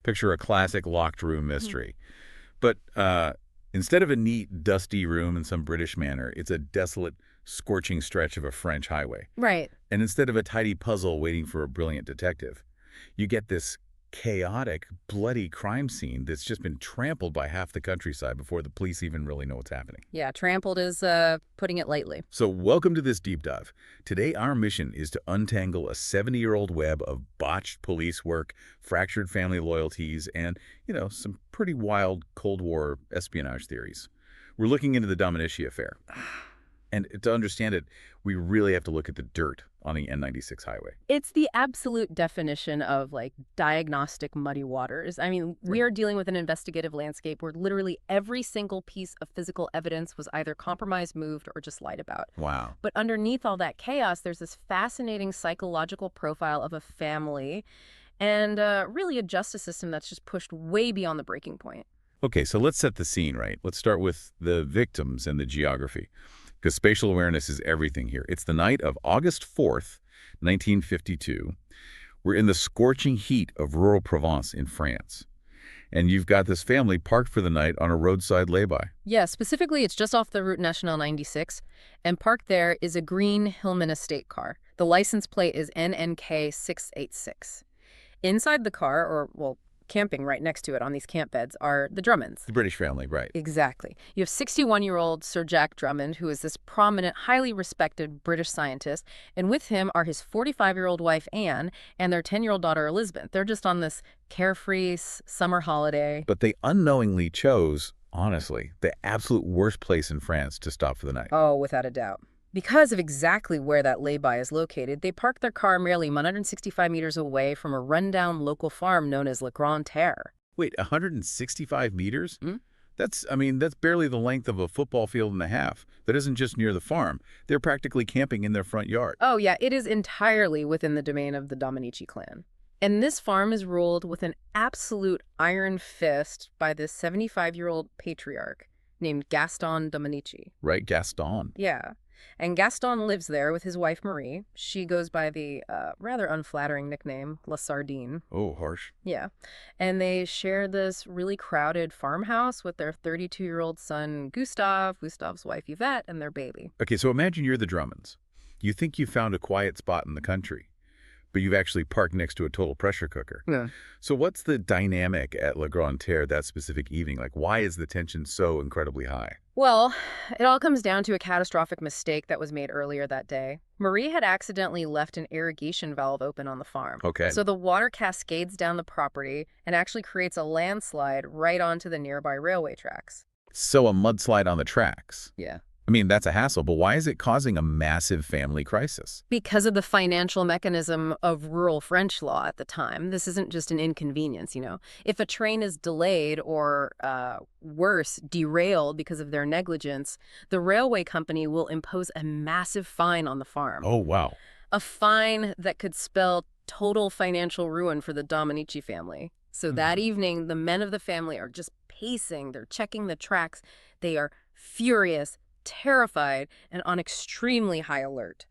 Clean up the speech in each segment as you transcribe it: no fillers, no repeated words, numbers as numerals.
Picture a classic locked room mystery. But instead of a neat, dusty room in some British manor, it's a desolate, scorching stretch of a French highway. Right. And instead of a tidy puzzle waiting for a brilliant detective, you get this chaotic, bloody crime scene that's just been trampled by half the countryside before the police even really know what's happening. Yeah, trampled is putting it lightly. So welcome to this deep dive. Today, our mission is to untangle a 70-year-old web of botched police work, fractured family loyalties, and, some pretty wild Cold War espionage theories. We're looking into the Dominici affair. And to understand it, we really have to look at the dirt on the N96 highway. It's the absolute definition of, diagnostic muddy waters. I mean, we are dealing with an investigative landscape where literally every single piece of physical evidence was either compromised, moved, or just lied about. Wow. But underneath all that chaos, there's this fascinating psychological profile of a family and really a justice system that's just pushed way beyond the breaking point. Okay, so let's set the scene, right? Let's start with the victims and the geography, because spatial awareness is everything here. It's the night of August 4th, 1952. We're in the scorching heat of rural Provence in France. And you've got this family parked for the night on a roadside lay-by. Yeah, specifically, it's just off the Route Nationale 96, and parked there is a green Hillman estate car. The license plate is NNK 686. Inside the car, or, camping right next to it on these camp beds, are the Drummonds. The British family, right. Exactly. You have 61-year-old Sir Jack Drummond, who is this prominent, highly respected British scientist, and with him are his 45-year-old wife, Anne, and their 10-year-old daughter, Elizabeth. They're just on this carefree summer holiday. But they unknowingly chose, honestly, the absolute worst place in France to stop for the night. Oh, without a doubt. Because of exactly where that lay-by is located, they parked their car merely 165 meters away from a rundown local farm known as Le Grand Terre. Wait, 165 meters? Hmm? That's barely the length of a football field and a half. That isn't just near the farm. They're practically camping in their front yard. Oh, yeah, it is entirely within the domain of the Dominici clan. And this farm is ruled with an absolute iron fist by this 75-year-old patriarch named Gaston Dominici. Right, Gaston. Yeah. And Gaston lives there with his wife, Marie. She goes by the rather unflattering nickname, La Sardine. Oh, harsh. Yeah. And they share this really crowded farmhouse with their 32-year-old son, Gustave's wife, Yvette, and their baby. Okay, so imagine you're the Drummonds. You think you found a quiet spot in the country, but you've actually parked next to a total pressure cooker. Yeah. So what's the dynamic at Le Grand Terre that specific evening? Why is the tension so incredibly high? Well, it all comes down to a catastrophic mistake that was made earlier that day. Marie had accidentally left an irrigation valve open on the farm. Okay. So the water cascades down the property and actually creates a landslide right onto the nearby railway tracks. So a mudslide on the tracks. Yeah. I mean, that's a hassle, but why is it causing a massive family crisis? Because of the financial mechanism of rural French law at the time. This isn't just an inconvenience, If a train is delayed or, worse, derailed because of their negligence, the railway company will impose a massive fine on the farm. Oh, wow. A fine that could spell total financial ruin for the Dominici family. So that evening, the men of the family are just pacing. They're checking the tracks. They are furious, terrified, and on extremely high alert.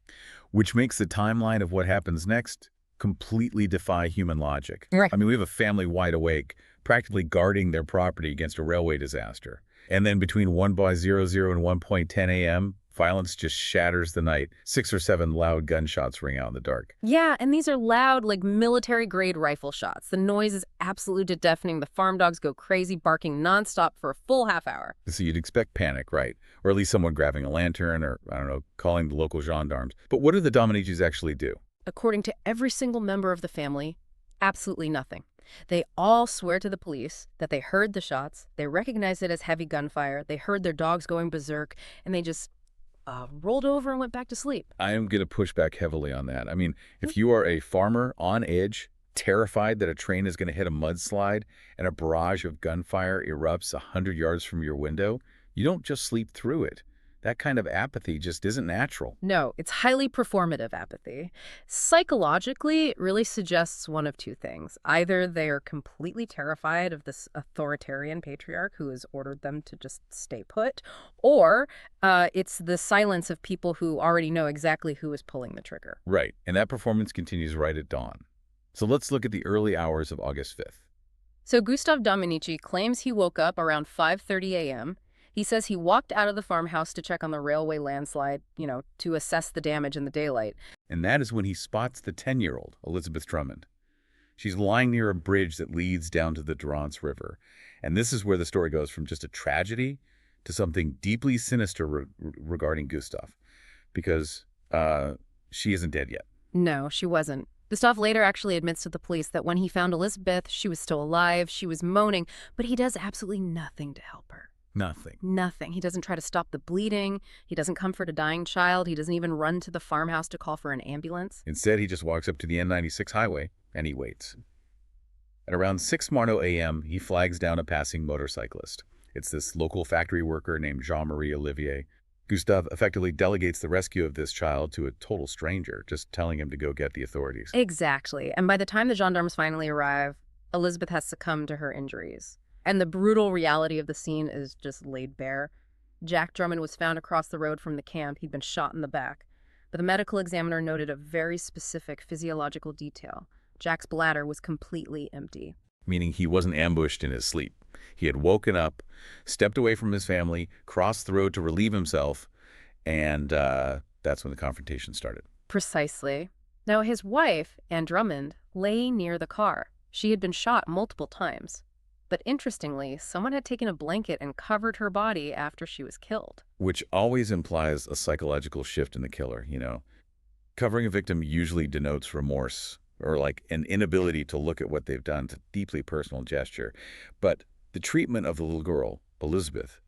Which makes the timeline of what happens next completely defy human logic. Right. I mean, we have a family wide awake, practically guarding their property against a railway disaster. And then between 1:00 and 1:10 a.m., violence just shatters the night. 6 or 7 loud gunshots ring out in the dark. Yeah, and these are loud, military-grade rifle shots. The noise is absolutely deafening. The farm dogs go crazy, barking nonstop for a full half hour. So you'd expect panic, right? Or at least someone grabbing a lantern or, calling the local gendarmes. But what do the Dominicis actually do? According to every single member of the family, absolutely nothing. They all swear to the police that they heard the shots, they recognized it as heavy gunfire, they heard their dogs going berserk, and they just rolled over and went back to sleep. I am going to push back heavily on that. I mean, if you are a farmer on edge, terrified that a train is going to hit a mudslide and a barrage of gunfire erupts 100 yards from your window, you don't just sleep through it. That kind of apathy just isn't natural. No, it's highly performative apathy. Psychologically, it really suggests one of two things. Either they are completely terrified of this authoritarian patriarch who has ordered them to just stay put, or it's the silence of people who already know exactly who is pulling the trigger. Right, and that performance continues right at dawn. So let's look at the early hours of August 5th. So Gustav Dominici claims he woke up around 5:30 a.m. He says he walked out of the farmhouse to check on the railway landslide, to assess the damage in the daylight. And that is when he spots the 10-year-old, Elizabeth Drummond. She's lying near a bridge that leads down to the Durance River. And this is where the story goes from just a tragedy to something deeply sinister regarding Gustav. Because she isn't dead yet. No, she wasn't. Gustav later actually admits to the police that when he found Elizabeth, she was still alive, she was moaning, but he does absolutely nothing to help her. Nothing. Nothing. He doesn't try to stop the bleeding. He doesn't comfort a dying child. He doesn't even run to the farmhouse to call for an ambulance. Instead, he just walks up to the N96 highway and he waits. At around 6 Marno a.m., he flags down a passing motorcyclist. It's this local factory worker named Jean-Marie Olivier. Gustav effectively delegates the rescue of this child to a total stranger, just telling him to go get the authorities. Exactly. And by the time the gendarmes finally arrive, Elizabeth has succumbed to her injuries. And the brutal reality of the scene is just laid bare. Jack Drummond was found across the road from the camp. He'd been shot in the back. But the medical examiner noted a very specific physiological detail. Jack's bladder was completely empty. Meaning he wasn't ambushed in his sleep. He had woken up, stepped away from his family, crossed the road to relieve himself, and that's when the confrontation started. Precisely. Now, his wife, Anne Drummond, lay near the car. She had been shot multiple times. But interestingly, someone had taken a blanket and covered her body after she was killed. Which always implies a psychological shift in the killer, Covering a victim usually denotes remorse or like an inability to look at what they've done. It's a deeply personal gesture. But the treatment of the little girl, Elizabeth,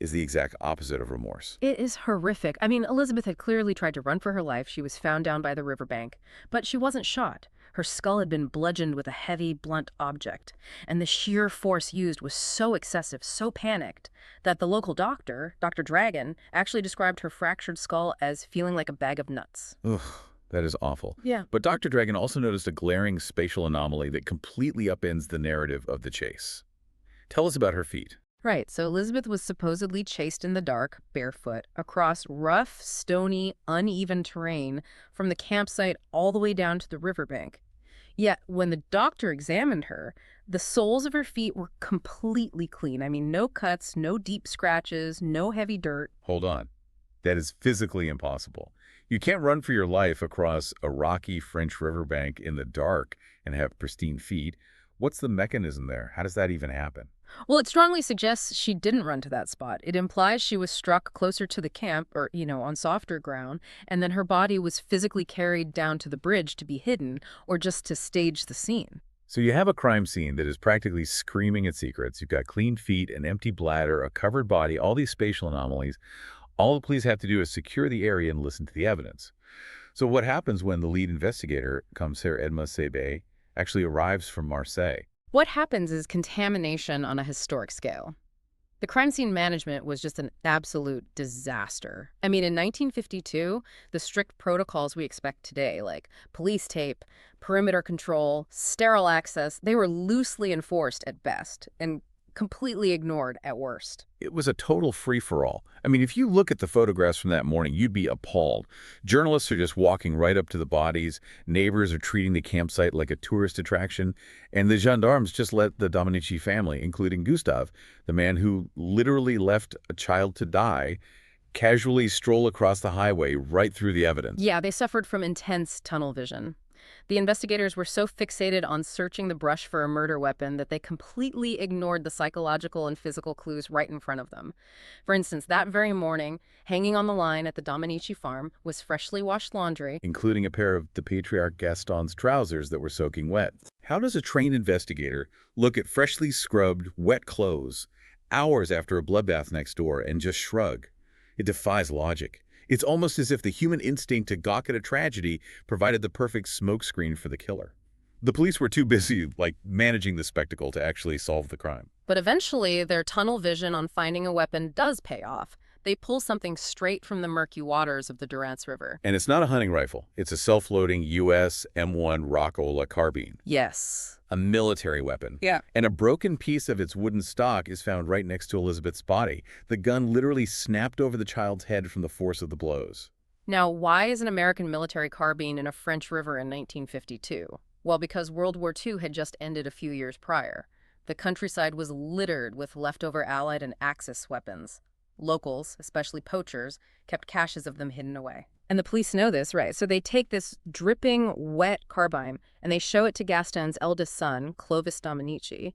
is the exact opposite of remorse. It is horrific. I mean, Elizabeth had clearly tried to run for her life. She was found down by the riverbank. But she wasn't shot. Her skull had been bludgeoned with a heavy, blunt object. And the sheer force used was so excessive, so panicked, that the local doctor, Dr. Dragon, actually described her fractured skull as feeling like a bag of nuts. Ugh. That is awful. Yeah. But Dr. Dragon also noticed a glaring spatial anomaly that completely upends the narrative of the chase. Tell us about her feet. Right, so Elizabeth was supposedly chased in the dark, barefoot, across rough, stony, uneven terrain from the campsite all the way down to the riverbank. Yet, when the doctor examined her, the soles of her feet were completely clean. I mean, no cuts, no deep scratches, no heavy dirt. Hold on. That is physically impossible. You can't run for your life across a rocky French riverbank in the dark and have pristine feet. What's the mechanism there? How does that even happen? Well, it strongly suggests she didn't run to that spot. It implies she was struck closer to the camp or, on softer ground, and then her body was physically carried down to the bridge to be hidden or just to stage the scene. So you have a crime scene that is practically screaming its secrets. You've got clean feet, an empty bladder, a covered body, all these spatial anomalies. All the police have to do is secure the area and listen to the evidence. So what happens when the lead investigator, Commissaire Edmond Sebet, actually arrives from Marseille? What happens is contamination on a historic scale. The crime scene management was just an absolute disaster. I mean, in 1952, the strict protocols we expect today, like police tape, perimeter control, sterile access, they were loosely enforced at best and completely ignored at worst. It was a total free-for-all. I mean, if you look at the photographs from that morning, you'd be appalled. Journalists are just walking right up to the bodies. Neighbors are treating the campsite like a tourist attraction. And the gendarmes just let the Dominici family, including Gustav, the man who literally left a child to die, casually stroll across the highway right through the evidence. Yeah, they suffered from intense tunnel vision. The investigators were so fixated on searching the brush for a murder weapon that they completely ignored the psychological and physical clues right in front of them. For instance, that very morning, hanging on the line at the Dominici farm was freshly washed laundry, including a pair of the Patriarch Gaston's trousers that were soaking wet. How does a trained investigator look at freshly scrubbed, wet clothes hours after a bloodbath next door and just shrug? It defies logic. It's almost as if the human instinct to gawk at a tragedy provided the perfect smokescreen for the killer. The police were too busy, managing the spectacle to actually solve the crime. But eventually, their tunnel vision on finding a weapon does pay off. They pull something straight from the murky waters of the Durance River. And it's not a hunting rifle. It's a self-loading U.S. M1 Rockola carbine. Yes. A military weapon. Yeah. And a broken piece of its wooden stock is found right next to Elizabeth's body. The gun literally snapped over the child's head from the force of the blows. Now, why is an American military carbine in a French river in 1952? Well, because World War II had just ended a few years prior. The countryside was littered with leftover Allied and Axis weapons. Locals, especially poachers, kept caches of them hidden away. And the police know this, right? So they take this dripping, wet carbine and they show it to Gaston's eldest son, Clovis Dominici,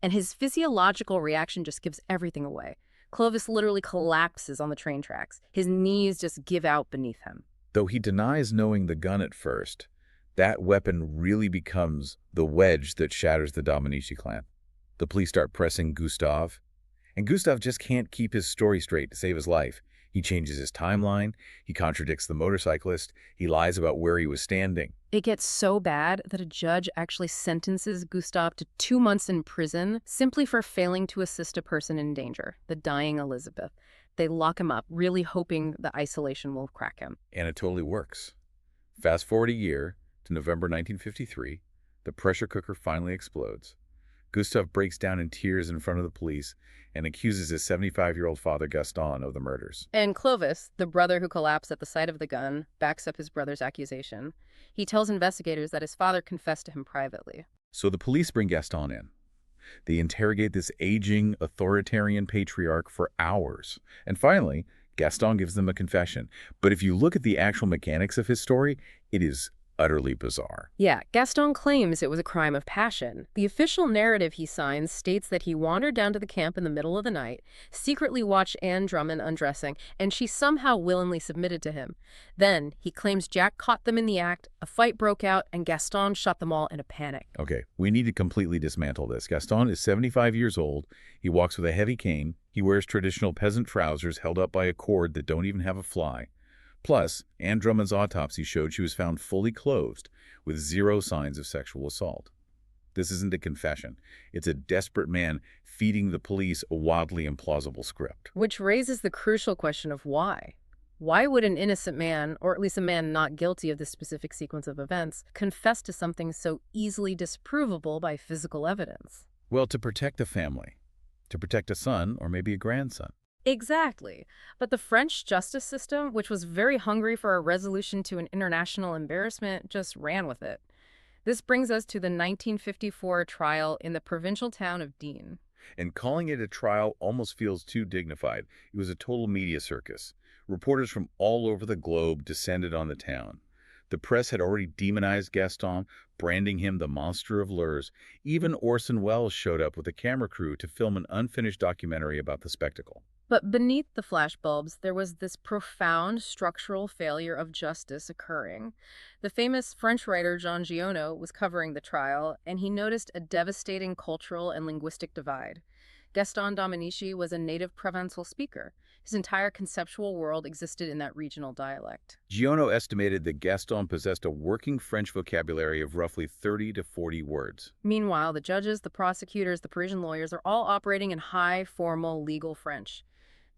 and his physiological reaction just gives everything away. Clovis literally collapses on the train tracks. His knees just give out beneath him. Though he denies knowing the gun at first, that weapon really becomes the wedge that shatters the Dominici clan. The police start pressing Gustave, and Gustave just can't keep his story straight to save his life. He changes his timeline, he contradicts the motorcyclist, he lies about where he was standing. It gets so bad that a judge actually sentences Gustave to 2 months in prison simply for failing to assist a person in danger, the dying Elizabeth. They lock him up, really hoping the isolation will crack him. And it totally works. Fast forward a year to November 1953, the pressure cooker finally explodes. Gustave breaks down in tears in front of the police and accuses his 75-year-old father Gaston of the murders. And Clovis, the brother who collapsed at the sight of the gun, backs up his brother's accusation. He tells investigators that his father confessed to him privately. So the police bring Gaston in. They interrogate this aging, authoritarian patriarch for hours. And finally, Gaston gives them a confession. But if you look at the actual mechanics of his story, it is utterly bizarre. Yeah, Gaston claims it was a crime of passion. The official narrative he signs states that he wandered down to the camp in the middle of the night, secretly watched Anne Drummond undressing, and she somehow willingly submitted to him. Then, he claims Jack caught them in the act, a fight broke out, and Gaston shot them all in a panic. Okay, we need to completely dismantle this. Gaston is 75 years old. He walks with a heavy cane. He wears traditional peasant trousers held up by a cord that don't even have a fly. Plus, Anne Drummond's autopsy showed she was found fully clothed, with 0 signs of sexual assault. This isn't a confession. It's a desperate man feeding the police a wildly implausible script. Which raises the crucial question of why. Why would an innocent man, or at least a man not guilty of this specific sequence of events, confess to something so easily disprovable by physical evidence? Well, to protect the family. To protect a son or maybe a grandson. Exactly. But the French justice system, which was very hungry for a resolution to an international embarrassment, just ran with it. This brings us to the 1954 trial in the provincial town of Digne. And calling it a trial almost feels too dignified. It was a total media circus. Reporters from all over the globe descended on the town. The press had already demonized Gaston, branding him the monster of Lourdes. Even Orson Welles showed up with a camera crew to film an unfinished documentary about the spectacle. But beneath the flashbulbs, there was this profound structural failure of justice occurring. The famous French writer Jean Giono was covering the trial, and he noticed a devastating cultural and linguistic divide. Gaston Dominici was a native Provençal speaker. His entire conceptual world existed in that regional dialect. Giono estimated that Gaston possessed a working French vocabulary of roughly 30 to 40 words. Meanwhile, the judges, the prosecutors, the Parisian lawyers are all operating in high, formal, legal French.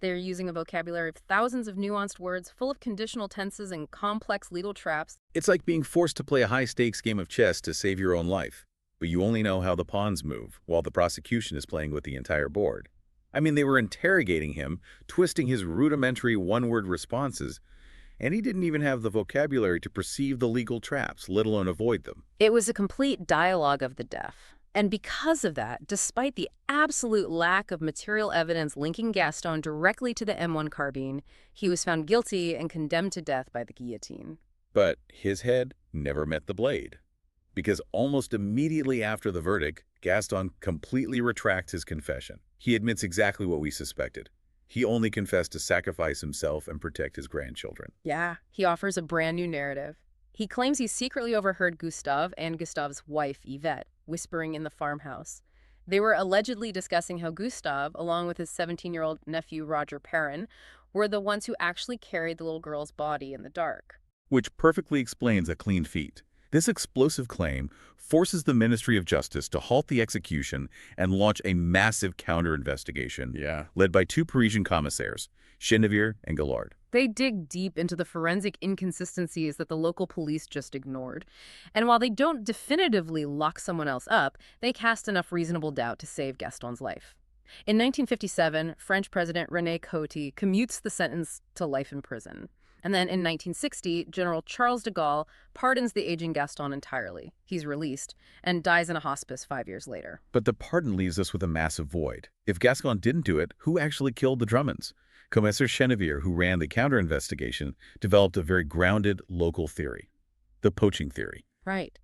They're using a vocabulary of thousands of nuanced words, full of conditional tenses and complex legal traps. It's like being forced to play a high-stakes game of chess to save your own life, but you only know how the pawns move, while the prosecution is playing with the entire board. I mean, they were interrogating him, twisting his rudimentary one-word responses, and he didn't even have the vocabulary to perceive the legal traps, let alone avoid them. It was a complete dialogue of the deaf. And because of that, despite the absolute lack of material evidence linking Gaston directly to the M1 carbine, he was found guilty and condemned to death by the guillotine. But his head never met the blade, because almost immediately after the verdict, Gaston completely retracts his confession. He admits exactly what we suspected. He only confessed to sacrifice himself and protect his grandchildren. Yeah, he offers a brand new narrative. He claims he secretly overheard Gustave and Gustave's wife, Yvette, whispering in the farmhouse. They were allegedly discussing how Gustave, along with his 17-year-old nephew Roger Perrin, were the ones who actually carried the little girl's body in the dark. Which perfectly explains a clean feat. This explosive claim forces the Ministry of Justice to halt the execution and launch a massive counter-investigation, led by 2 Parisian commissaires, Chenevier and Gaulle. They dig deep into the forensic inconsistencies that the local police just ignored. And while they don't definitively lock someone else up, they cast enough reasonable doubt to save Gaston's life. In 1957, French President René Coty commutes the sentence to life in prison. And then in 1960, General Charles de Gaulle pardons the aging Gaston entirely. He's released and dies in a hospice 5 years later. But the pardon leaves us with a massive void. If Gaston didn't do it, who actually killed the Drummonds? Commissaire Chenevier, who ran the counter-investigation, developed a very grounded local theory, the poaching theory. Right.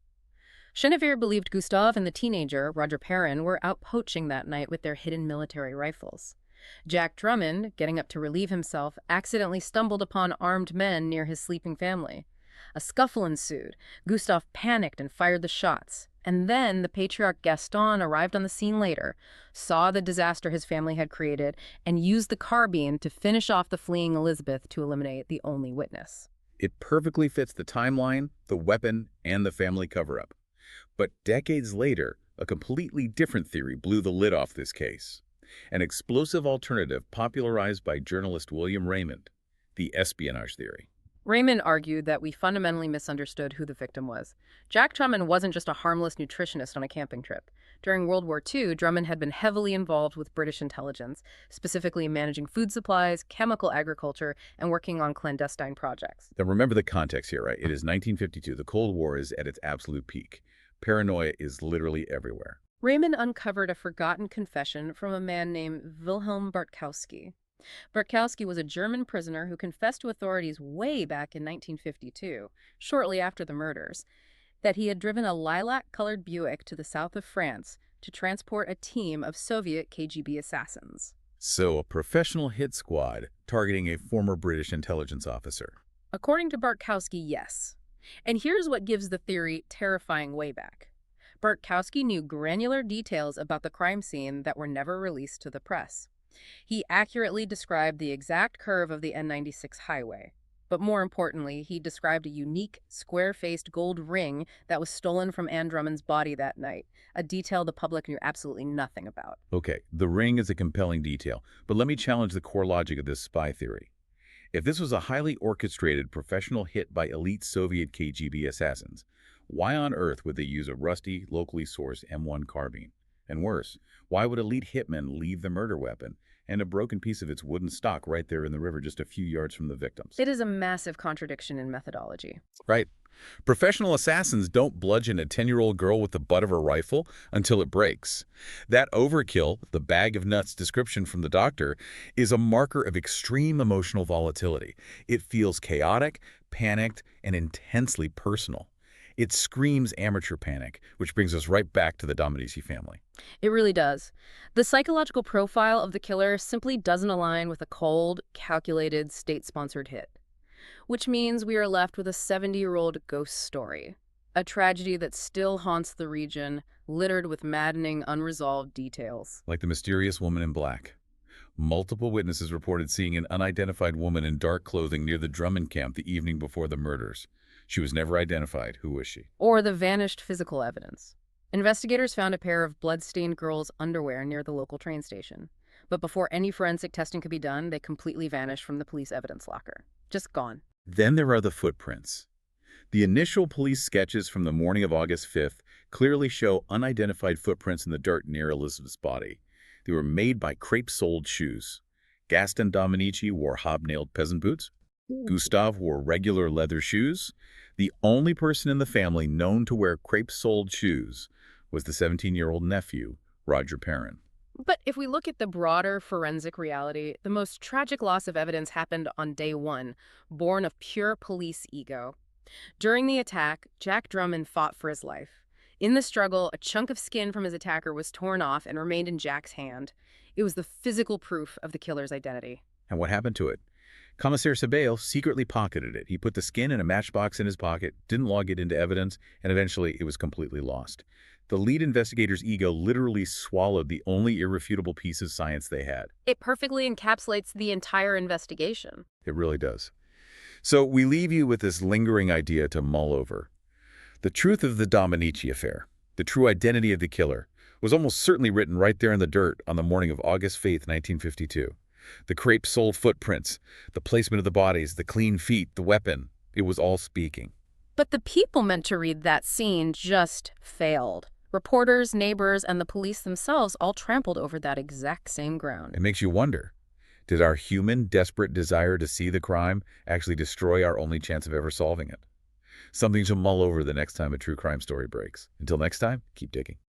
Chenevier believed Gustave and the teenager, Roger Perrin, were out poaching that night with their hidden military rifles. Jack Drummond, getting up to relieve himself, accidentally stumbled upon armed men near his sleeping family. A scuffle ensued. Gustave panicked and fired the shots. And then the Patriarch Gaston arrived on the scene later, saw the disaster his family had created, and used the carbine to finish off the fleeing Elizabeth to eliminate the only witness. It perfectly fits the timeline, the weapon, and the family cover-up. But decades later, a completely different theory blew the lid off this case. An explosive alternative popularized by journalist William Raymond, the espionage theory. Raymond argued that we fundamentally misunderstood who the victim was. Jack Drummond wasn't just a harmless nutritionist on a camping trip. During World War II, Drummond had been heavily involved with British intelligence, specifically managing food supplies, chemical agriculture, and working on clandestine projects. Now remember the context here, right? It is 1952. The Cold War is at its absolute peak. Paranoia is literally everywhere. Raymond uncovered a forgotten confession from a man named Wilhelm Bartkowski. Bartkowski was a German prisoner who confessed to authorities way back in 1952, shortly after the murders, that he had driven a lilac-colored Buick to the south of France to transport a team of Soviet KGB assassins. So, a professional hit squad targeting a former British intelligence officer. According to Bartkowski, yes. And here's what gives the theory terrifying way back. Bartkowski knew granular details about the crime scene that were never released to the press. He accurately described the exact curve of the N96 highway. But more importantly, he described a unique, square-faced gold ring that was stolen from Anne Drummond's body that night, a detail the public knew absolutely nothing about. Okay, the ring is a compelling detail, but let me challenge the core logic of this spy theory. If this was a highly orchestrated professional hit by elite Soviet KGB assassins, why on earth would they use a rusty, locally sourced M1 carbine? And worse, why would elite hitmen leave the murder weapon and a broken piece of its wooden stock right there in the river just a few yards from the victims? It is a massive contradiction in methodology. Right. Professional assassins don't bludgeon a 10-year-old girl with the butt of a rifle until it breaks. That overkill, the bag of nuts description from the doctor, is a marker of extreme emotional volatility. It feels chaotic, panicked, and intensely personal. It screams amateur panic, which brings us right back to the Dominici family. It really does. The psychological profile of the killer simply doesn't align with a cold, calculated, state-sponsored hit. Which means we are left with a 70-year-old ghost story, a tragedy that still haunts the region, littered with maddening, unresolved details. Like the mysterious woman in black. Multiple witnesses reported seeing an unidentified woman in dark clothing near the Drummond camp the evening before the murders. She was never identified. Who was she? Or the vanished physical evidence. Investigators found a pair of blood-stained girls' underwear near the local train station. But before any forensic testing could be done, they completely vanished from the police evidence locker. Just gone. Then there are the footprints. The initial police sketches from the morning of August 5th clearly show unidentified footprints in the dirt near Elizabeth's body. They were made by crepe-soled shoes. Gaston Dominici wore hobnailed peasant boots. Gustave wore regular leather shoes. The only person in the family known to wear crepe-soled shoes was the 17-year-old nephew, Roger Perrin. But if we look at the broader forensic reality, the most tragic loss of evidence happened on day one, born of pure police ego. During the attack, Jack Drummond fought for his life. In the struggle, a chunk of skin from his attacker was torn off and remained in Jack's hand. It was the physical proof of the killer's identity. And what happened to it? Commissaire Sabale secretly pocketed it. He put the skin in a matchbox in his pocket, didn't log it into evidence, and eventually it was completely lost. The lead investigator's ego literally swallowed the only irrefutable piece of science they had. It perfectly encapsulates the entire investigation. It really does. So we leave you with this lingering idea to mull over. The truth of the Dominici affair, the true identity of the killer, was almost certainly written right there in the dirt on the morning of August 5th, 1952. The crepe-soled footprints, the placement of the bodies, the clean feet, the weapon, it was all speaking. But the people meant to read that scene just failed. Reporters, neighbors, and the police themselves all trampled over that exact same ground. It makes you wonder, Did our human, desperate desire to see the crime actually destroy our only chance of ever solving it? Something to mull over the next time a true crime story breaks. Until next time, keep digging.